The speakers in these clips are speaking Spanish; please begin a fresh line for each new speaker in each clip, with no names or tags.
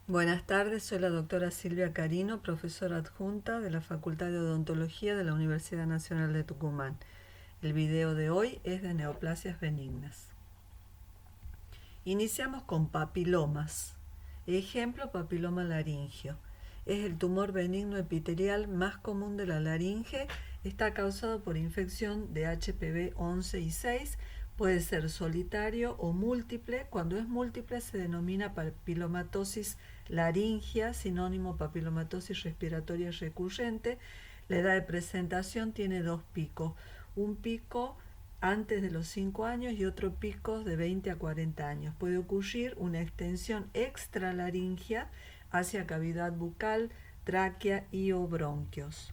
Buenas tardes, soy la doctora Silvia Carino, profesora adjunta de la Facultad de Odontología de la Universidad Nacional de Tucumán. El video de hoy es de neoplasias benignas. Iniciamos con papilomas. Ejemplo, papiloma laringio. Es el tumor benigno epitelial más común de la laringe. Está causado por infección de HPV 11 y 6. Puede ser solitario o múltiple. Cuando es múltiple se denomina papilomatosis laringia, sinónimo papilomatosis respiratoria recurrente. La edad de presentación tiene dos picos. Un pico antes de los 5 años y otro pico de 20 a 40 años. Puede ocurrir una extensión extralaringia hacia cavidad bucal, tráquea y o bronquios.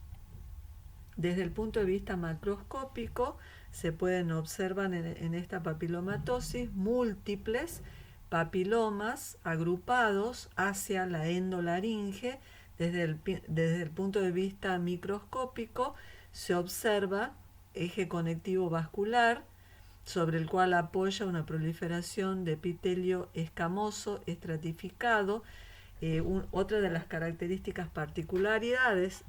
Desde el punto de vista macroscópico, se pueden observar en esta papilomatosis múltiples papilomas agrupados hacia la endolaringe. Desde el punto de vista microscópico, se observa eje conectivo vascular, sobre el cual apoya una proliferación de epitelio escamoso estratificado. Otra de las características particulares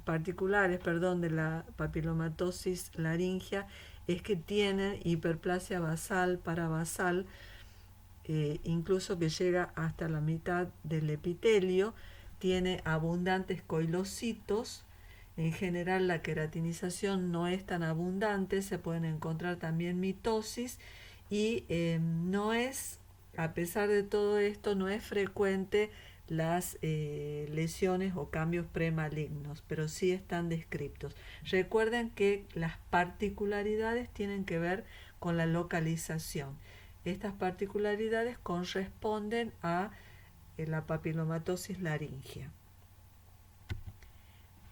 de la papilomatosis laringia es que tienen hiperplasia basal, parabasal, incluso que llega hasta la mitad del epitelio. Tiene abundantes coilocitos. En general la queratinización no es tan abundante, se pueden encontrar también mitosis y a pesar de todo esto, no es frecuente las lesiones o cambios premalignos, pero sí están descritos. Recuerden que las particularidades tienen que ver con la localización. Estas particularidades corresponden a la papilomatosis laringia.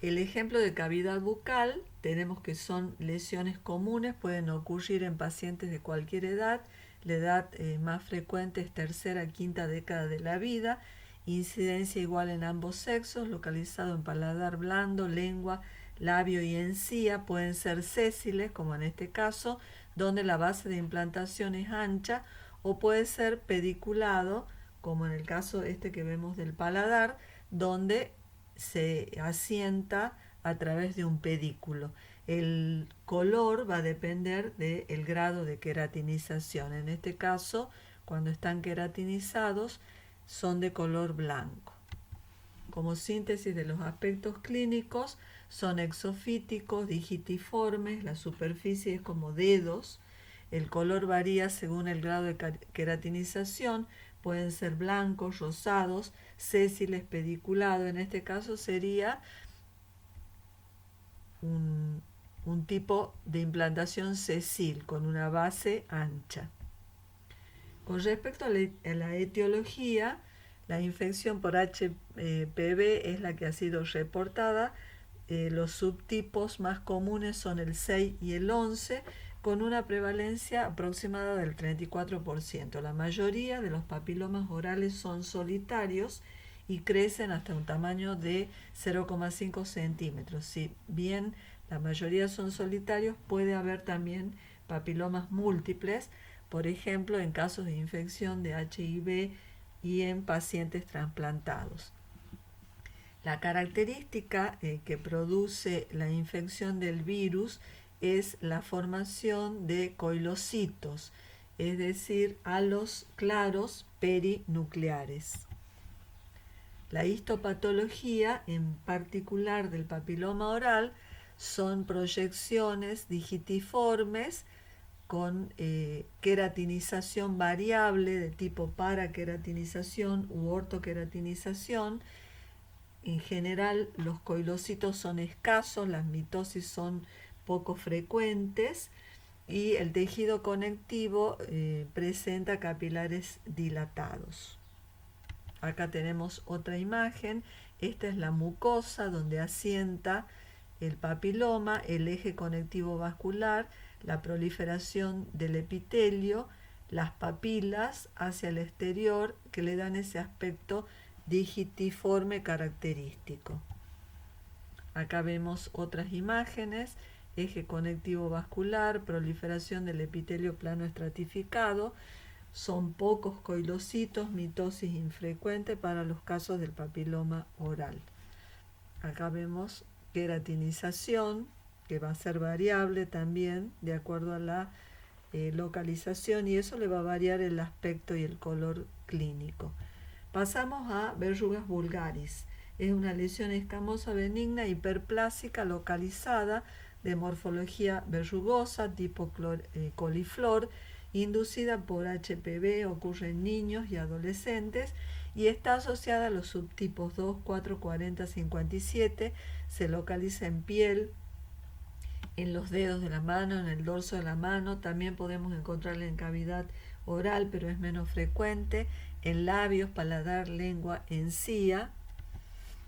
El ejemplo de cavidad bucal, tenemos que son lesiones comunes, pueden ocurrir en pacientes de cualquier edad. La edad más frecuente es tercera a quinta década de la vida. Incidencia igual en ambos sexos, localizado en paladar blando, lengua, labio y encía. Pueden ser sésiles, como en este caso, donde la base de implantación es ancha, o puede ser pediculado, como en el caso que vemos del paladar, donde se asienta a través de un pedículo. El color va a depender del grado de queratinización. En este caso, cuando están queratinizados, son de color blanco. Como síntesis de los aspectos clínicos, son exofíticos, digitiformes, la superficie es como dedos, el color varía según el grado de queratinización, pueden ser blancos, rosados, sésiles, pediculados. En este caso sería un tipo de implantación sesil con una base ancha. Con respecto a la etiología, la infección por HPV es la que ha sido reportada. Los subtipos más comunes son el 6 y el 11, con una prevalencia aproximada del 34%. La mayoría de los papilomas orales son solitarios y crecen hasta un tamaño de 0,5 centímetros. Si bien la mayoría son solitarios, puede haber también papilomas múltiples, por ejemplo, en casos de infección de HIV y en pacientes trasplantados. La característica que produce la infección del virus es la formación de coilocitos, es decir, halos claros perinucleares. La histopatología, en particular del papiloma oral, son proyecciones digitiformes con queratinización variable de tipo paraqueratinización u ortoqueratinización. En general, los coilocitos son escasos, las mitosis son poco frecuentes y el tejido conectivo presenta capilares dilatados. Acá tenemos otra imagen. Esta es la mucosa donde asienta el papiloma, el eje conectivo vascular, la proliferación del epitelio, las papilas hacia el exterior que le dan ese aspecto digitiforme característico. Acá vemos otras imágenes, eje conectivo vascular, proliferación del epitelio plano estratificado. son pocos coilocitos, mitosis infrecuente para los casos del papiloma oral. Acá vemos queratinización, que va a ser variable también de acuerdo a la localización, y eso le va a variar el aspecto y el color clínico. Pasamos a verrugas vulgaris. Es una lesión escamosa benigna hiperplásica localizada de morfología verrugosa tipo coliflor, inducida por HPV, ocurre en niños y adolescentes y está asociada a los subtipos 2, 4, 40, 57. Se localiza en piel, en los dedos de la mano, en el dorso de la mano. También podemos encontrarla en cavidad oral, pero es menos frecuente, en labios, paladar, lengua, encía.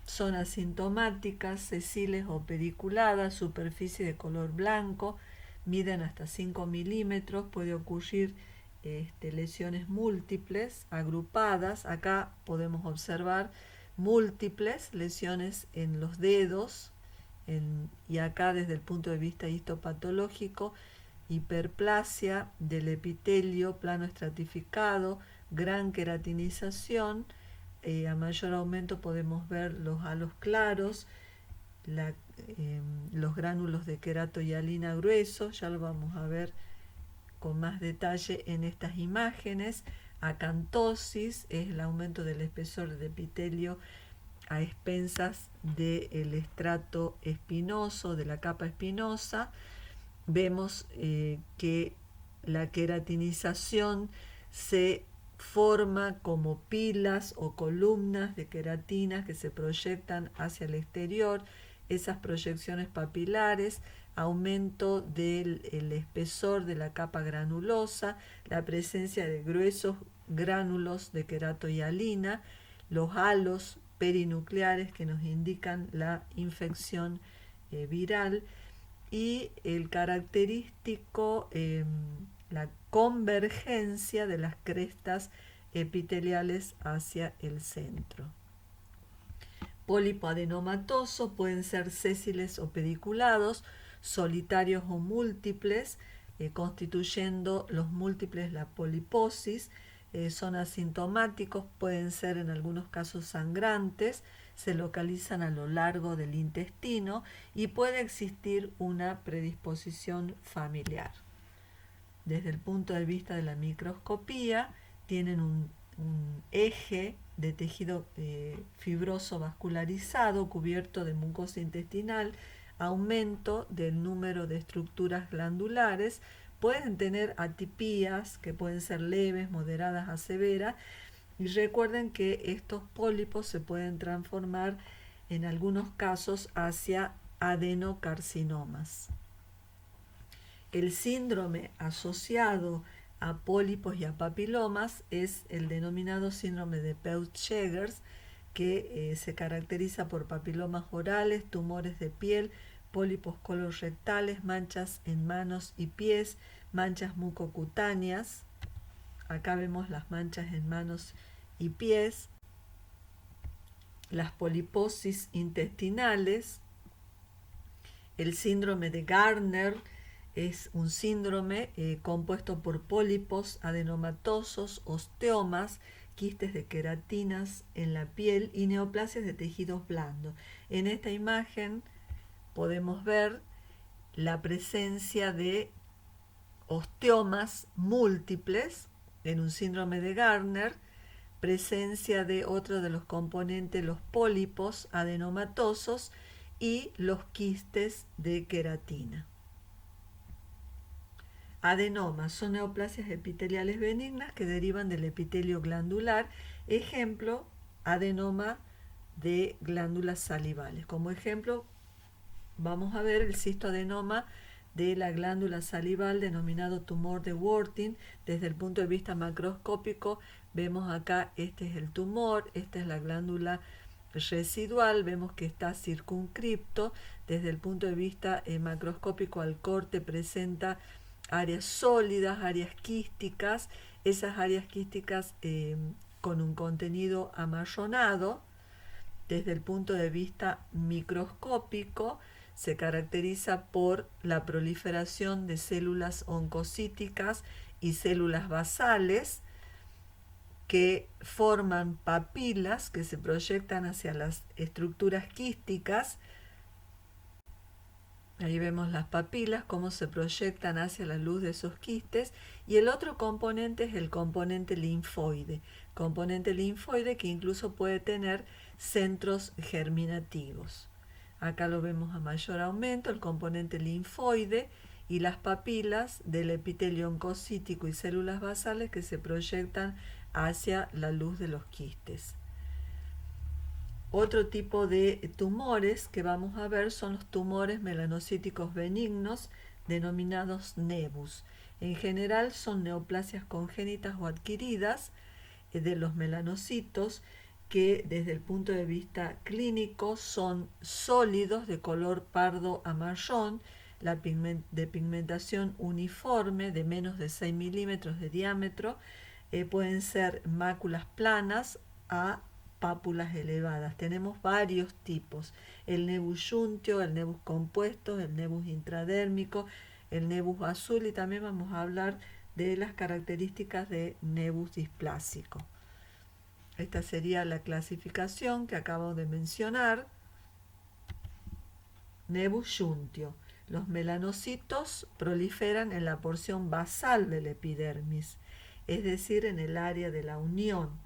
Son asintomáticas, sesiles o pediculadas, superficie de color blanco, miden hasta 5 milímetros, puede ocurrir lesiones múltiples, agrupadas. Acá podemos observar múltiples lesiones en los dedos, y acá desde el punto de vista histopatológico, hiperplasia del epitelio, plano estratificado, gran queratinización. A mayor aumento podemos ver los halos claros, los gránulos de queratohialina gruesos, ya lo vamos a ver con más detalle en estas imágenes. Acantosis es el aumento del espesor del epitelio a expensas del estrato espinoso, de la capa espinosa. Vemos que la queratinización se forma como pilas o columnas de queratina que se proyectan hacia el exterior. Esas proyecciones papilares, aumento del espesor de la capa granulosa, la presencia de gruesos gránulos de queratohialina, los halos perinucleares que nos indican la infección viral, y el característico, la convergencia de las crestas epiteliales hacia el centro. Pólipo adenomatoso, pueden ser sésiles o pediculados, solitarios o múltiples, constituyendo los múltiples la poliposis. Son asintomáticos, pueden ser en algunos casos sangrantes, se localizan a lo largo del intestino y puede existir una predisposición familiar. Desde el punto de vista de la microscopía, tienen un eje de tejido fibroso vascularizado cubierto de mucosa intestinal, aumento del número de estructuras glandulares, pueden tener atipías que pueden ser leves, moderadas a severas, y recuerden que estos pólipos se pueden transformar en algunos casos hacia adenocarcinomas. El síndrome asociado a pólipos y a papilomas es el denominado síndrome de Peutz-Jeghers, que se caracteriza por papilomas orales, tumores de piel, pólipos colorectales, manchas en manos y pies, manchas mucocutáneas. Acá vemos las manchas en manos y pies, las poliposis intestinales. El síndrome de Gardner es un síndrome compuesto por pólipos adenomatosos, osteomas, quistes de queratinas en la piel y neoplasias de tejidos blandos. En esta imagen podemos ver la presencia de osteomas múltiples en un síndrome de Gardner, presencia de otro de los componentes, los pólipos adenomatosos y los quistes de queratina. Adenomas son neoplasias epiteliales benignas que derivan del epitelio glandular. Ejemplo, adenoma de glándulas salivales. Como ejemplo, vamos a ver el cistoadenoma de la glándula salival denominado tumor de Warthin. Desde el punto de vista macroscópico vemos acá, este es el tumor, esta es la glándula residual, vemos que está circunscripto. Desde el punto de vista macroscópico al corte presenta áreas sólidas, áreas quísticas, esas áreas quísticas con un contenido amarronado. Desde el punto de vista microscópico se caracteriza por la proliferación de células oncocíticas y células basales. que forman papilas que se proyectan hacia las estructuras quísticas. Ahí vemos las papilas, cómo se proyectan hacia la luz de esos quistes. Y el otro componente es el componente linfoide que incluso puede tener centros germinativos. Acá lo vemos a mayor aumento, el componente linfoide y las papilas del epitelio oncocítico y células basales que se proyectan hacia la luz de los quistes. Otro tipo de tumores que vamos a ver son los tumores melanocíticos benignos denominados nevus. En general son neoplasias congénitas o adquiridas de los melanocitos que desde el punto de vista clínico son sólidos de color pardo a marrón, de pigmentación uniforme de menos de 6 milímetros de diámetro, pueden ser máculas planas a pápulas elevadas. Tenemos varios tipos: el nevus yunteo, el nevus compuesto, el nevus intradérmico, el nevus azul, y también vamos a hablar de las características de nevus displásico. Esta sería la clasificación que acabo de mencionar. Nevus yunteo. Los melanocitos proliferan en la porción basal del epidermis, es decir, en el área de la unión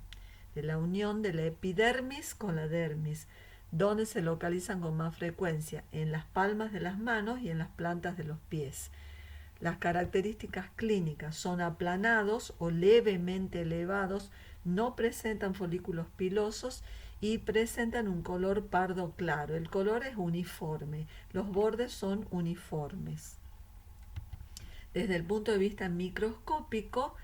de la epidermis con la dermis, donde se localizan con más frecuencia, en las palmas de las manos y en las plantas de los pies. Las características clínicas son aplanados o levemente elevados, no presentan folículos pilosos y presentan un color pardo claro. El color es uniforme, los bordes son uniformes. Desde el punto de vista microscópico,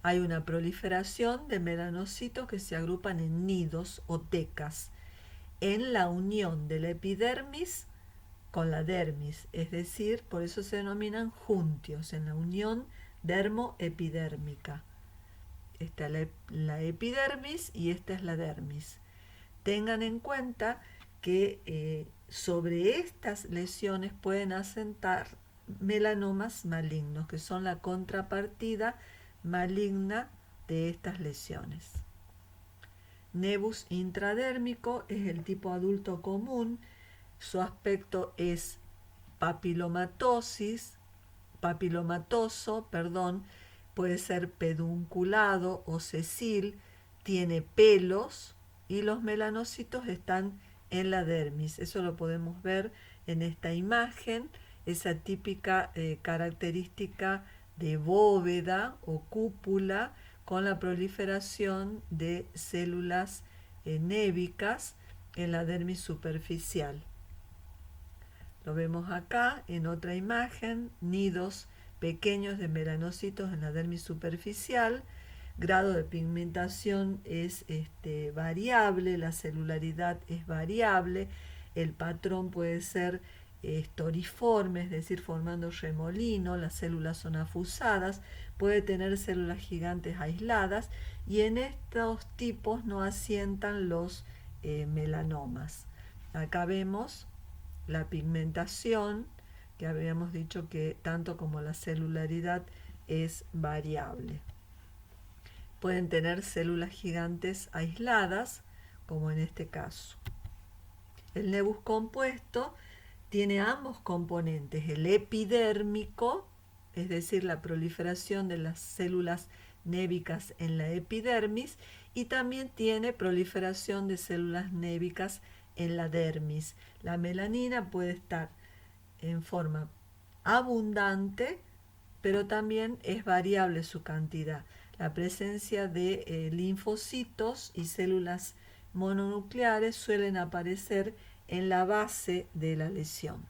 hay una proliferación de melanocitos que se agrupan en nidos o tecas en la unión de la epidermis con la dermis, es decir, por eso se denominan juntios, en la unión dermoepidérmica. Esta es la epidermis y esta es la dermis. Tengan en cuenta que sobre estas lesiones pueden asentar melanomas malignos, que son la contrapartida maligna de estas lesiones. Nevus intradérmico es el tipo adulto común. Su aspecto es papilomatoso, puede ser pedunculado o sesil, tiene pelos y los melanocitos están en la dermis. Eso lo podemos ver en esta imagen, esa típica característica de bóveda o cúpula con la proliferación de células névicas en la dermis superficial. Lo vemos acá en otra imagen, nidos pequeños de melanocitos en la dermis superficial. Grado de pigmentación es variable, la celularidad es variable, el patrón puede ser estoriforme, es decir, formando remolino, las células son afusadas, puede tener células gigantes aisladas, y en estos tipos no asientan los melanomas. Acá vemos la pigmentación, que habíamos dicho que tanto como la celularidad es variable. Pueden tener células gigantes aisladas, como en este caso. El nevus compuesto tiene ambos componentes, el epidérmico, es decir, la proliferación de las células névicas en la epidermis, y también tiene proliferación de células névicas en la dermis. La melanina puede estar en forma abundante, pero también es variable su cantidad. La presencia de linfocitos y células mononucleares suelen aparecer en la base de la lesión.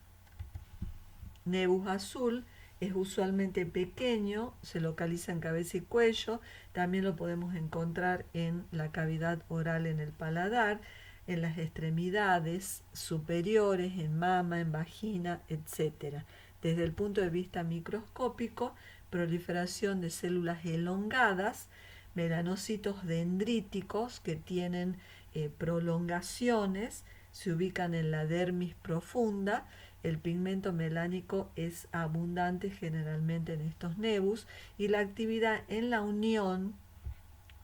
Nevus azul es usualmente pequeño, se localiza en cabeza y cuello, también lo podemos encontrar en la cavidad oral en el paladar, en las extremidades superiores, en mama, en vagina, etc. Desde el punto de vista microscópico, proliferación de células elongadas, melanocitos dendríticos que tienen prolongaciones, se ubican en la dermis profunda. El pigmento melánico es abundante generalmente en estos nevus, y la actividad en la unión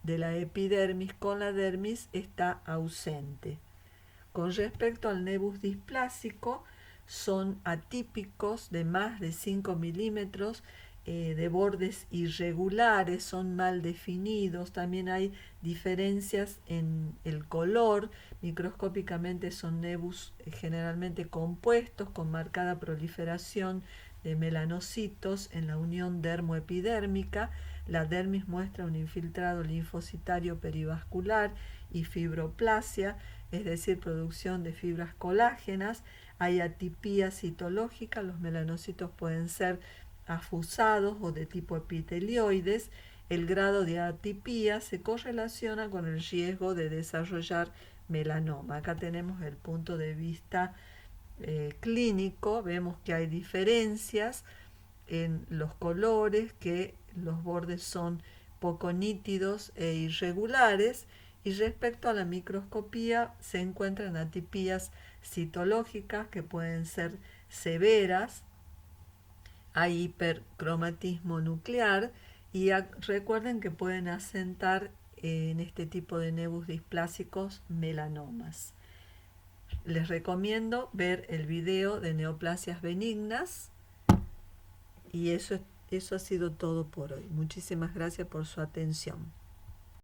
de la epidermis con la dermis está ausente. Con respecto al nebus displásico, son atípicos de más de 5 milímetros, de bordes irregulares, son mal definidos, también hay diferencias en el color, microscópicamente son nebus generalmente compuestos con marcada proliferación de melanocitos en la unión dermoepidérmica. La dermis muestra un infiltrado linfocitario perivascular y fibroplasia, es decir, producción de fibras colágenas. Hay atipía citológica, los melanocitos pueden ser afusados o de tipo epitelioides. El grado de atipía se correlaciona con el riesgo de desarrollar melanoma. Acá tenemos el punto de vista clínico, vemos que hay diferencias en los colores, que los bordes son poco nítidos e irregulares, y respecto a la microscopía se encuentran atipías citológicas que pueden ser severas, hay hipercromatismo nuclear y recuerden que pueden asentar en este tipo de nebus displásicos melanomas. Les recomiendo ver el video de neoplasias benignas y eso ha sido todo por hoy. Muchísimas gracias por su atención.